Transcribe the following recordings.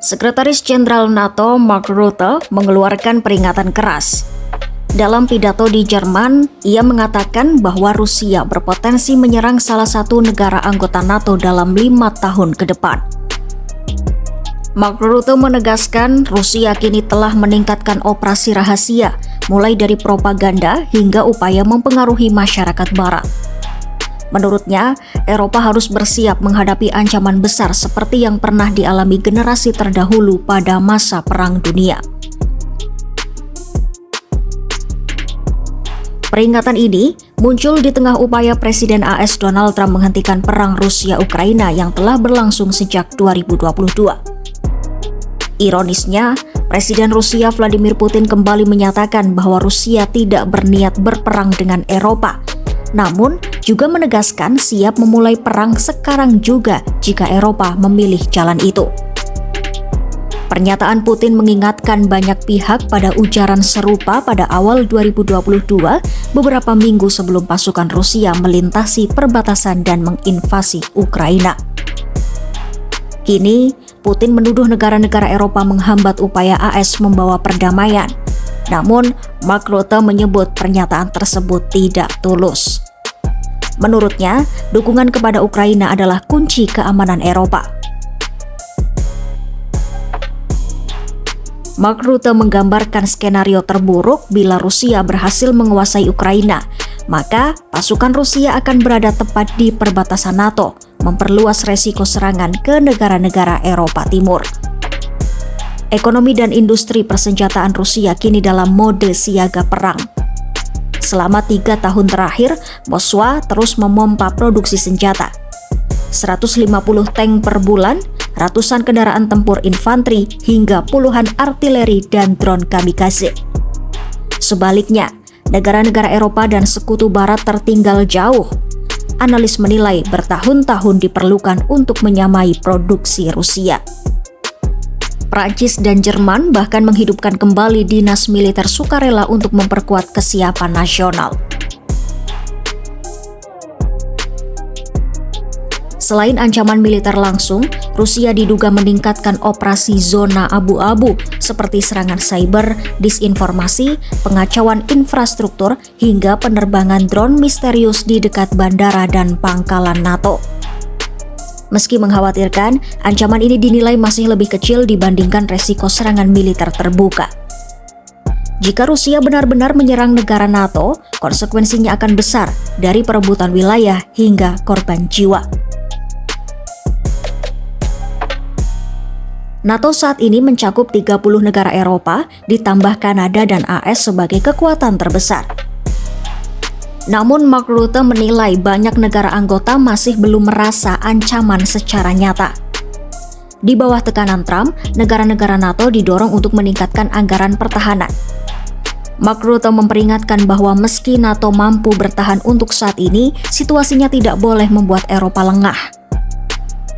Sekretaris Jenderal NATO Mark Rutte mengeluarkan peringatan keras. Dalam pidato di Jerman, ia mengatakan bahwa Rusia berpotensi menyerang salah satu negara anggota NATO dalam 5 tahun ke depan. Mark Rutte menegaskan Rusia kini telah meningkatkan operasi rahasia, mulai dari propaganda hingga upaya mempengaruhi masyarakat Barat. Menurutnya, Eropa harus bersiap menghadapi ancaman besar seperti yang pernah dialami generasi terdahulu pada masa Perang Dunia. Peringatan ini muncul di tengah upaya Presiden AS Donald Trump menghentikan perang Rusia-Ukraina yang telah berlangsung sejak 2022. Ironisnya, Presiden Rusia Vladimir Putin kembali menyatakan bahwa Rusia tidak berniat berperang dengan Eropa, namun juga menegaskan siap memulai perang sekarang juga jika Eropa memilih jalan itu. Pernyataan Putin mengingatkan banyak pihak pada ujaran serupa pada awal 2022, beberapa minggu sebelum pasukan Rusia melintasi perbatasan dan menginvasi Ukraina. Kini, Putin menuduh negara-negara Eropa menghambat upaya AS membawa perdamaian. Namun, Mark Rutte menyebut pernyataan tersebut tidak tulus. Menurutnya, dukungan kepada Ukraina adalah kunci keamanan Eropa. Mark Rutte menggambarkan skenario terburuk bila Rusia berhasil menguasai Ukraina, maka pasukan Rusia akan berada tepat di perbatasan NATO, memperluas resiko serangan ke negara-negara Eropa Timur. Ekonomi dan industri persenjataan Rusia kini dalam mode siaga perang. Selama 3 tahun terakhir, Moskwa terus memompa produksi senjata. 150 tank per bulan, ratusan kendaraan tempur infanteri, hingga puluhan artileri dan drone kamikaze. Sebaliknya, negara-negara Eropa dan sekutu Barat tertinggal jauh. Analis menilai bertahun-tahun diperlukan untuk menyamai produksi Rusia. Prancis dan Jerman bahkan menghidupkan kembali dinas militer sukarela untuk memperkuat kesiapan nasional. Selain ancaman militer langsung, Rusia diduga meningkatkan operasi zona abu-abu seperti serangan cyber, disinformasi, pengacauan infrastruktur, hingga penerbangan drone misterius di dekat bandara dan pangkalan NATO. Meski mengkhawatirkan, ancaman ini dinilai masih lebih kecil dibandingkan resiko serangan militer terbuka. Jika Rusia benar-benar menyerang negara NATO, konsekuensinya akan besar, dari perebutan wilayah hingga korban jiwa. NATO saat ini mencakup 30 negara Eropa, ditambah Kanada dan AS sebagai kekuatan terbesar. Namun Mark Rutte menilai banyak negara anggota masih belum merasa ancaman secara nyata. Di bawah tekanan Trump, negara-negara NATO didorong untuk meningkatkan anggaran pertahanan. Mark Rutte memperingatkan bahwa meski NATO mampu bertahan untuk saat ini, situasinya tidak boleh membuat Eropa lengah.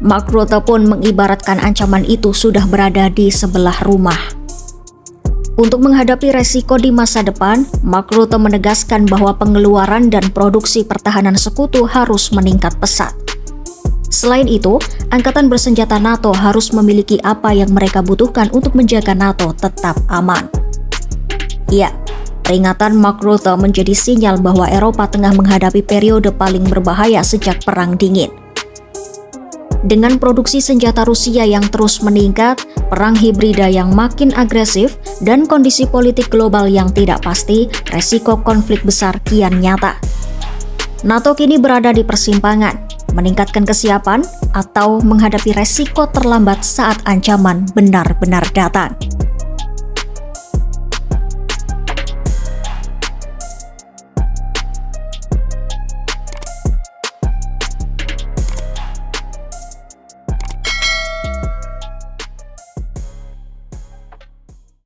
Mark Rutte pun mengibaratkan ancaman itu sudah berada di sebelah rumah. Untuk menghadapi resiko di masa depan, Mark Rutte menegaskan bahwa pengeluaran dan produksi pertahanan sekutu harus meningkat pesat. Selain itu, angkatan bersenjata NATO harus memiliki apa yang mereka butuhkan untuk menjaga NATO tetap aman. Ya, peringatan Mark Rutte menjadi sinyal bahwa Eropa tengah menghadapi periode paling berbahaya sejak Perang Dingin. Dengan produksi senjata Rusia yang terus meningkat, perang hibrida yang makin agresif, dan kondisi politik global yang tidak pasti, resiko konflik besar kian nyata. NATO kini berada di persimpangan, meningkatkan kesiapan atau menghadapi resiko terlambat saat ancaman benar-benar datang.